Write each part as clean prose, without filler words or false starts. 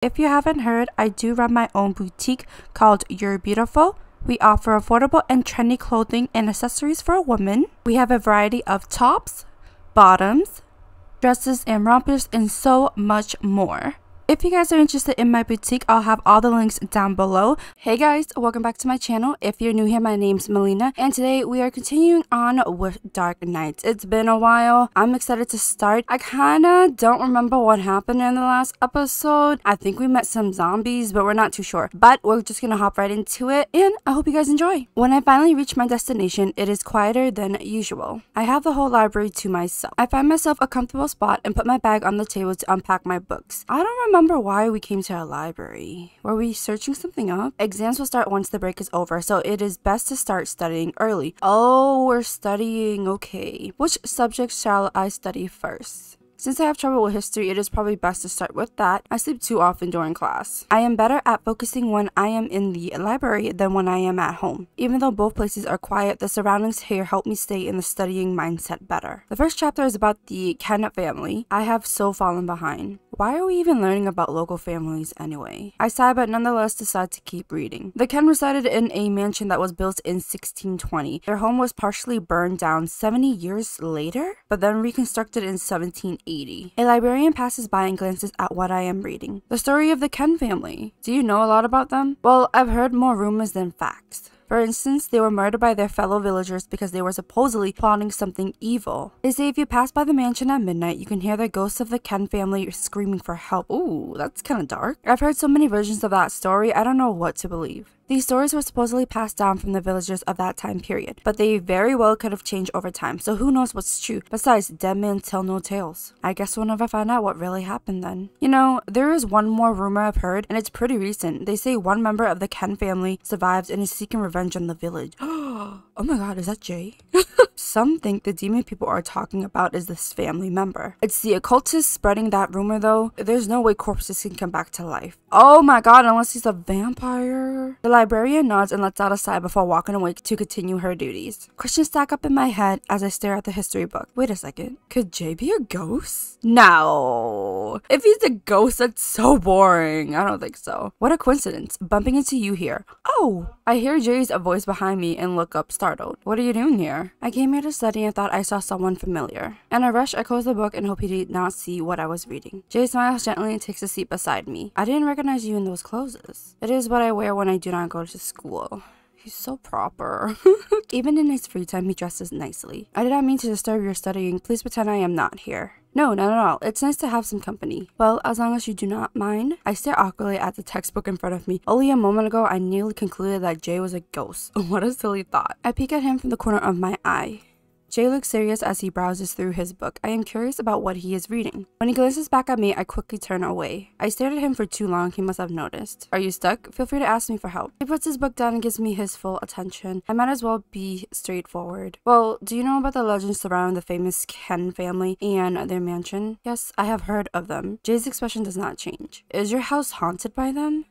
If you haven't heard, I do run my own boutique called You're Beautiful. We offer affordable and trendy clothing and accessories for a woman. We have a variety of tops, bottoms, dresses and rompers, and so much more. If you guys are interested in my boutique, I'll have all the links down below. Hey guys, welcome back to my channel. If you're new here, my name's Melina, and today we are continuing on with Dark Knights. It's been a while. I'm excited to start. I kinda don't remember what happened in the last episode. I think we met some zombies, but we're not too sure. But we're just gonna hop right into it, and I hope you guys enjoy. When I finally reach my destination, it is quieter than usual. I have the whole library to myself. I find myself a comfortable spot and put my bag on the table to unpack my books. I don't remember why we came to a library. Were we searching something up? Exams will start once the break is over, so it is best to start studying early. Oh, we're studying, okay. Which subjects shall I study first? Since I have trouble with history, it is probably best to start with that. I sleep too often during class. I am better at focusing when I am in the library than when I am at home. Even though both places are quiet, the surroundings here help me stay in the studying mindset better. The first chapter is about the Ken family. I have so fallen behind. Why are we even learning about local families anyway? I sigh, but nonetheless decide to keep reading. The Ken resided in a mansion that was built in 1620. Their home was partially burned down 70 years later, but then reconstructed in 1780. A librarian passes by and glances at what I am reading. The story of the Ken family. Do you know a lot about them? Well, I've heard more rumors than facts. For instance, they were murdered by their fellow villagers because they were supposedly plotting something evil. They say if you pass by the mansion at midnight, you can hear the ghosts of the Ken family screaming for help. Ooh, that's kind of dark. I've heard so many versions of that story, I don't know what to believe. These stories were supposedly passed down from the villagers of that time period, but they very well could have changed over time, so who knows what's true. Besides, dead men tell no tales. I guess we'll never find out what really happened then. You know, there is one more rumor I've heard, and it's pretty recent. They say one member of the Ken family survived and is seeking revenge on the village. Oh my god, is that Jay? Some think the demon people are talking about is this family member. It's the occultists spreading that rumor though. There's no way corpses can come back to life. Oh my god, unless he's a vampire. The librarian nods and lets out a sigh before walking away to continue her duties. Questions stack up in my head as I stare at the history book. Wait a second. Could Jay be a ghost? No. If he's a ghost, that's so boring. I don't think so. What a coincidence. Bumping into you here. Oh, I hear Jay's voice behind me and look up startled. What are you doing here? I came here to study and thought I saw someone familiar. In a rush, I closed the book and hope he did not see what I was reading. Jay smiles gently and takes a seat beside me. I didn't recognize you in those clothes. It is what I wear when I do not go to school. He's so proper. Even in his free time, he dresses nicely. I did not mean to disturb your studying. Please pretend I am not here. No, not at all. It's nice to have some company. Well, as long as you do not mind. I stare awkwardly at the textbook in front of me. Only a moment ago, I nearly concluded that Jay was a ghost. What a silly thought. I peek at him from the corner of my eye. Jay looks serious as he browses through his book. I am curious about what he is reading. When he glances back at me, I quickly turn away. I stared at him for too long, he must have noticed. Are you stuck? Feel free to ask me for help. He puts his book down and gives me his full attention. I might as well be straightforward. Well, do you know about the legends surrounding the famous Ken family and their mansion? Yes, I have heard of them. Jay's expression does not change. Is your house haunted by them?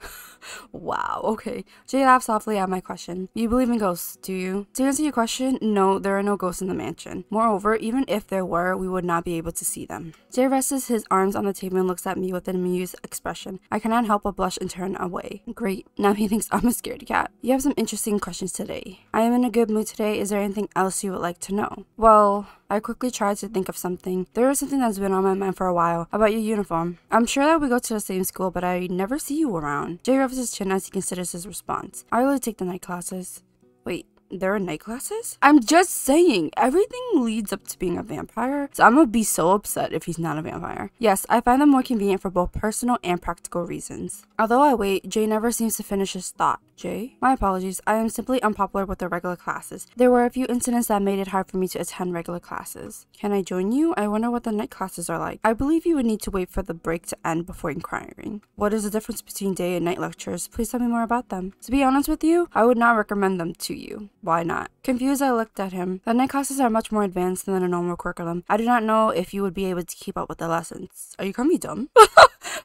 Wow, okay. Jay laughs softly at my question. You believe in ghosts, do you? To answer your question, no, there are no ghosts in the mansion. Moreover, even if there were, we would not be able to see them. Jay rests his arms on the table and looks at me with an amused expression. I cannot help but blush and turn away. Great, now he thinks I'm a scaredy cat. You have some interesting questions today. I am in a good mood today. Is there anything else you would like to know? Well, I quickly tried to think of something. There is something that's been on my mind for a while about your uniform. I'm sure that we go to the same school, but I never see you around. Jay rubs his chin as he considers his response. I really take the night classes. Wait. There are night classes? I'm just saying, everything leads up to being a vampire, so I'm gonna be so upset if he's not a vampire. Yes, I find them more convenient for both personal and practical reasons. Although I wait, Jay never seems to finish his thought. Jay? My apologies, I am simply unpopular with the regular classes. There were a few incidents that made it hard for me to attend regular classes. Can I join you? I wonder what the night classes are like. I believe you would need to wait for the break to end before inquiring. What is the difference between day and night lectures? Please tell me more about them. To be honest with you, I would not recommend them to you. Why not? Confused, I looked at him. The night classes are much more advanced than a normal curriculum. I do not know if you would be able to keep up with the lessons. Are you calling me dumb?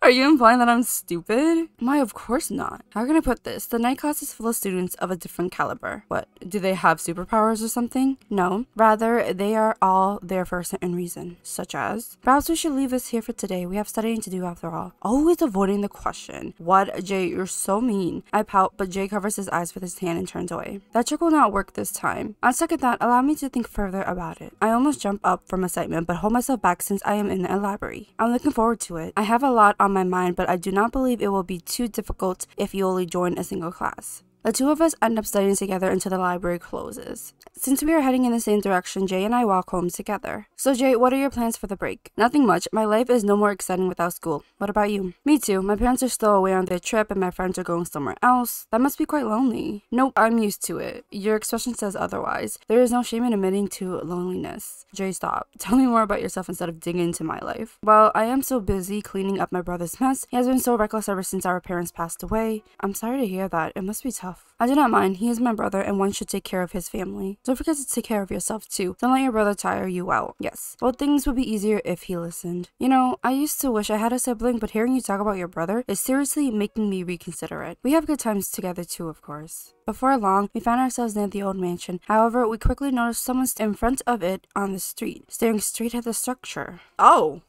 Are you implying that I'm stupid? Why, of course not. How can I put this? The night class is full of students of a different caliber. What, do they have superpowers or something? No. Rather, they are all there for a certain reason. Such as, perhaps we should leave this here for today. We have studying to do after all. Always avoiding the question. What, Jay, you're so mean. I pout, but Jay covers his eyes with his hand and turns away. That trick will not work this time. On second thought, allow me to think further about it. I almost jump up from excitement, but hold myself back since I am in the library. I'm looking forward to it. I have a lot on my mind, but I do not believe it will be too difficult if you only join a single class. The two of us end up studying together until the library closes. Since we are heading in the same direction, Jay and I walk home together. So Jay, what are your plans for the break? Nothing much. My life is no more exciting without school. What about you? Me too. My parents are still away on their trip and my friends are going somewhere else. That must be quite lonely. Nope, I'm used to it. Your expression says otherwise. There is no shame in admitting to loneliness. Jay, stop. Tell me more about yourself instead of digging into my life. Well, I am so busy cleaning up my brother's mess. He has been so reckless ever since our parents passed away. I'm sorry to hear that. It must be tough. I do not mind. He is my brother and one should take care of his family. Don't forget to take care of yourself too. Don't let your brother tire you out. Yes. Well, things would be easier if he listened. You know, I used to wish I had a sibling, but hearing you talk about your brother is seriously making me reconsider it. We have good times together too, of course. Before long, we found ourselves near the old mansion. However, we quickly noticed someone in front of it on the street, staring straight at the structure. Oh,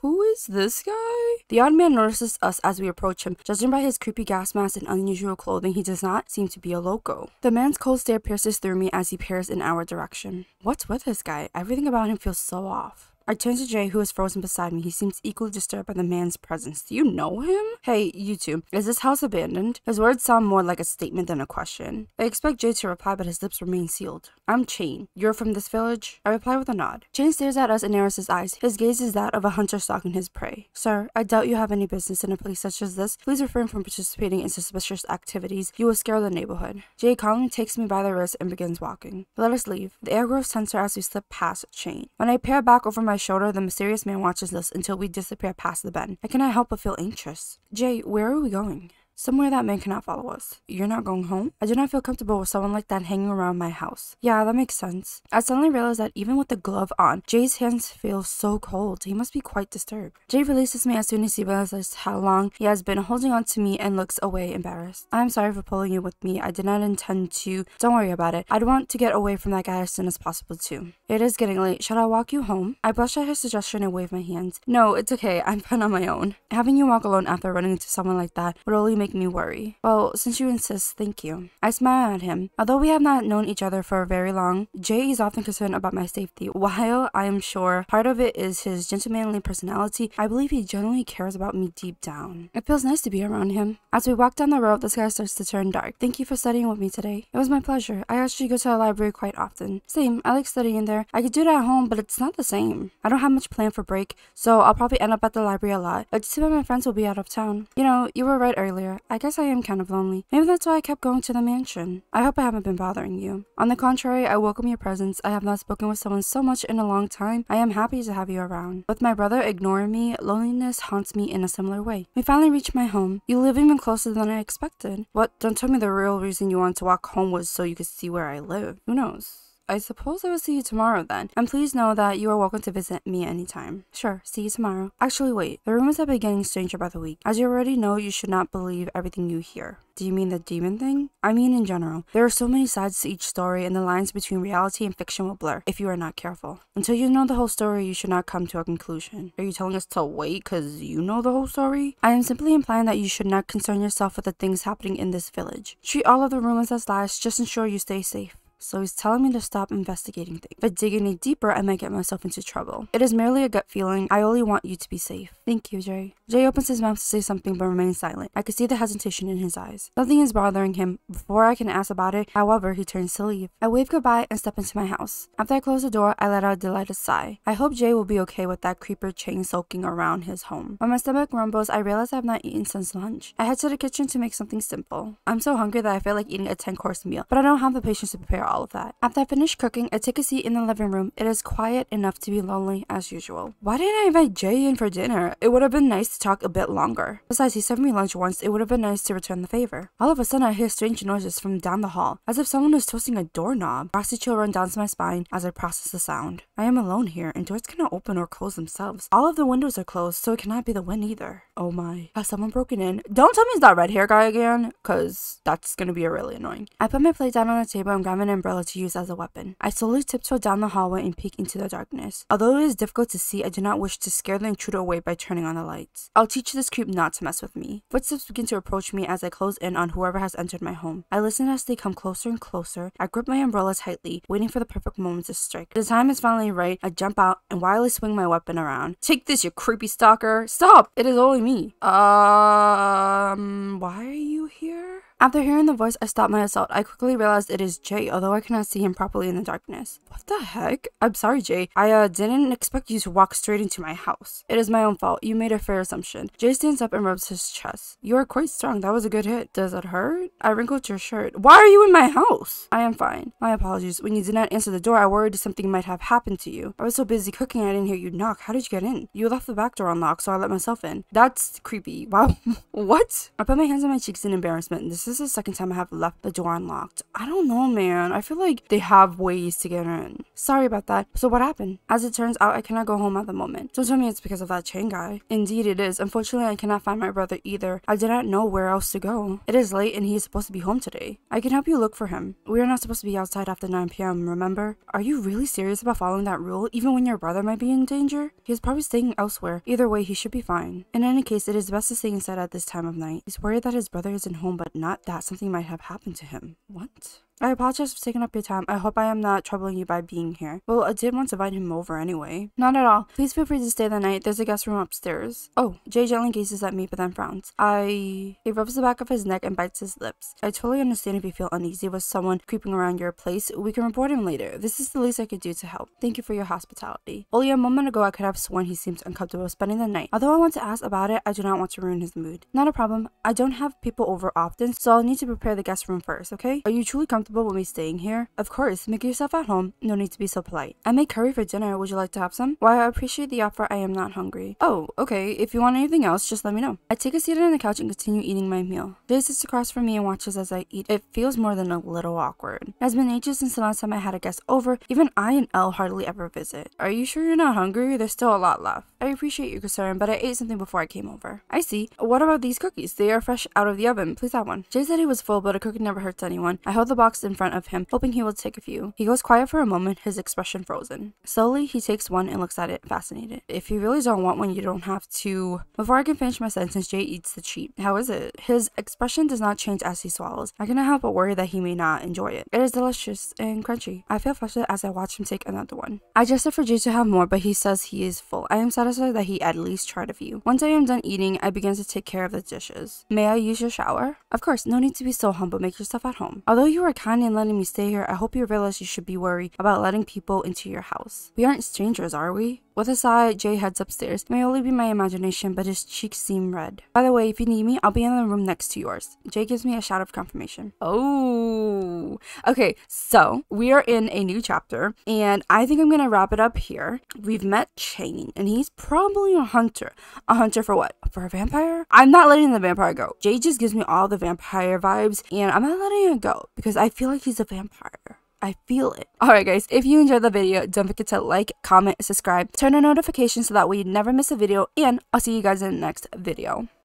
who is this guy? The odd man notices us as we approach him. Judging by his creepy gas mask and unusual clothing, he does not seem to be a loco. The man's cold stare pierces through me as he peers in our direction. What's with this guy? Everything about him feels so off. I turn to Jay, who is frozen beside me. He seems equally disturbed by the man's presence. Do you know him? Hey, you two. Is this house abandoned? His words sound more like a statement than a question. I expect Jay to reply, but his lips remain sealed. I'm Chain. You're from this village? I reply with a nod. Chain stares at us and narrows his eyes. His gaze is that of a hunter stalking his prey. Sir, I doubt you have any business in a place such as this. Please refrain from participating in suspicious activities. You will scare the neighborhood. Jay calmly takes me by the wrist and begins walking. Let us leave. The air grows tenser as we slip past Chain. When I peer back over my shoulder, the mysterious man watches us until we disappear past the bend. I cannot help but feel anxious. Jay, where are we going? Somewhere that man cannot follow us. You're not going home? I do not feel comfortable with someone like that hanging around my house. Yeah, that makes sense. I suddenly realize that even with the glove on, Jay's hands feel so cold. He must be quite disturbed. Jay releases me as soon as he realizes how long he has been holding on to me and looks away embarrassed. I'm sorry for pulling you with me. I did not intend to. Don't worry about it. I'd want to get away from that guy as soon as possible too. It is getting late. Shall I walk you home? I blush at his suggestion and wave my hands. No, it's okay. I'm fine on my own. Having you walk alone after running into someone like that would only make me worry. Well, since you insist, thank you. I smile at him. Although we have not known each other for very long, Jay is often concerned about my safety. While I am sure part of it is his gentlemanly personality, I believe he genuinely cares about me deep down. It feels nice to be around him. As we walk down the road, the sky starts to turn dark. Thank you for studying with me today. It was my pleasure. I actually go to the library quite often. Same, I like studying there. I could do that at home, but it's not the same. I don't have much planned for break, so I'll probably end up at the library a lot. But too bad my friends will be out of town. You know, you were right earlier. I guess I am kind of lonely. Maybe that's why I kept going to the mansion. I hope I haven't been bothering you. On the contrary, I welcome your presence. I have not spoken with someone so much in a long time. I am happy to have you around. With my brother ignoring me, loneliness haunts me in a similar way. We finally reached my home. You live even closer than I expected. What? Don't tell me the real reason you wanted to walk home was so you could see where I live. Who knows? I suppose I will see you tomorrow then, and please know that you are welcome to visit me anytime. Sure, see you tomorrow. Actually, wait, the rumors have been getting stranger by the week. As you already know, you should not believe everything you hear. Do you mean the demon thing? I mean in general. There are so many sides to each story, and the lines between reality and fiction will blur if you are not careful. Until you know the whole story, you should not come to a conclusion. Are you telling us to wait because you know the whole story? I am simply implying that you should not concern yourself with the things happening in this village. Treat all of the rumors as lies, just ensure you stay safe. So he's telling me to stop investigating things. But digging any deeper, I might get myself into trouble. It is merely a gut feeling. I only want you to be safe. Thank you, Jay. Jay opens his mouth to say something but remains silent. I could see the hesitation in his eyes. Nothing is bothering him. Before I can ask about it, however, he turns to leave. I wave goodbye and step into my house. After I close the door, I let out a delighted sigh. I hope Jay will be okay with that creeper Chain sulking around his home. When my stomach rumbles, I realize I have not eaten since lunch. I head to the kitchen to make something simple. I'm so hungry that I feel like eating a 10-course meal, but I don't have the patience to prepare all of that. After I finish cooking, I take a seat in the living room. It is quiet enough to be lonely as usual. Why didn't I invite Jay in for dinner? It would have been nice to talk a bit longer. Besides, he served me lunch once. It would have been nice to return the favor. All of a sudden, I hear strange noises from down the hall, as if someone was toasting a doorknob. Frosty chill run down my spine as I process the sound. I am alone here, and doors cannot open or close themselves. All of the windows are closed, so it cannot be the wind either. Oh my. Has someone broken in? Don't tell me it's that red hair guy again, cause that's gonna be really annoying. I put my plate down on the table and grab an umbrella to use as a weapon. I slowly tiptoe down the hallway and peek into the darkness. Although it is difficult to see, I do not wish to scare the intruder away by turning on the lights. I'll teach this creep not to mess with me. Footsteps begin to approach me as I close in on whoever has entered my home. I listen as they come closer and closer. I grip my umbrella tightly, waiting for the perfect moment to strike. The time is finally right. I jump out and wildly swing my weapon around. Take this, you creepy stalker! Stop! It is only me. Why are you here? After hearing the voice, I stop my assault. I quickly realized it is Jay, although I cannot see him properly in the darkness. What the heck? I'm sorry, Jay. I didn't expect you to walk straight into my house. It is my own fault. You made a fair assumption. Jay stands up and rubs his chest. You are quite strong. That was a good hit. Does it hurt? I wrinkled your shirt. Why are you in my house? I am fine. My apologies. When you did not answer the door, I worried something might have happened to you. I was so busy cooking I didn't hear you knock. How did you get in? You left the back door unlocked, so I let myself in. That's creepy. Wow. What? I put my hands on my cheeks in embarrassment. This is the second time I have left the door unlocked. I don't know, man. I feel like they have ways to get in. Sorry about that. So what happened? As it turns out, I cannot go home at the moment. Don't tell me it's because of that chain guy. Indeed it is. Unfortunately, I cannot find my brother either. I did not know where else to go. It is late and he is supposed to be home today. I can help you look for him. We are not supposed to be outside after 9 p.m., remember? Are you really serious about following that rule, even when your brother might be in danger? He is probably staying elsewhere. Either way, he should be fine. In any case, it is best to stay inside at this time of night. He's worried that his brother isn't home, but not that something might have happened to him. What? I apologize for taking up your time. I hope I am not troubling you by being here. Well, I did want to invite him over anyway. Not at all. Please feel free to stay the night. There's a guest room upstairs. Oh, Jay gently gazes at me but then frowns. He rubs the back of his neck and bites his lips. I totally understand if you feel uneasy with someone creeping around your place. We can report him later. This is the least I could do to help. Thank you for your hospitality. Only a moment ago I could have sworn he seemed uncomfortable spending the night. Although I want to ask about it, I do not want to ruin his mood. Not a problem. I don't have people over often, so I'll need to prepare the guest room first, okay? Are you truly comfortable with me staying here? Of course, make yourself at home. No need to be so polite. I made curry for dinner. Would you like to have some? Why, I appreciate the offer. I am not hungry. Oh, okay. If you want anything else, just let me know. I take a seat on the couch and continue eating my meal. Jay sits across from me and watches as I eat. It feels more than a little awkward. It has been ages since the last time I had a guest over. Even I and Elle hardly ever visit. Are you sure you're not hungry? There's still a lot left. I appreciate your concern, but I ate something before I came over. I see. What about these cookies? They are fresh out of the oven. Please have one. Jay said he was full, but a cookie never hurts anyone. I hold the box in front of him, hoping he will take a few. He goes quiet for a moment, his expression frozen. Slowly, he takes one and looks at it, fascinated. If you really don't want one, you don't have to. Before I can finish my sentence, Jay eats the treat. How is it? His expression does not change as he swallows. I cannot help but worry that he may not enjoy it. It is delicious and crunchy. I feel flushed as I watch him take another one. I gesture for Jay to have more, but he says he is full. I am satisfied that he at least tried a few. Once I am done eating, I begin to take care of the dishes. May I use your shower? Of course, no need to be so humble. Make yourself at home. Although you are kind in letting me stay here, I hope you realize you should be worried about letting people into your house. We aren't strangers, are we? With a sigh, Jay heads upstairs. It may only be my imagination, but his cheeks seem red. By the way, if you need me, I'll be in the room next to yours. Jay gives me a shout of confirmation. Oh, okay. So we are in a new chapter, and I think I'm gonna wrap it up here. We've met Chain, and he's probably a hunter. A hunter for what? For a vampire? I'm not letting the vampire go. Jay just gives me all the vampire vibes, and I'm not letting it go because I feel like he's a vampire. I feel it. Alright guys, if you enjoyed the video, don't forget to like, comment, subscribe, turn on notifications so that way you never miss a video, and I'll see you guys in the next video.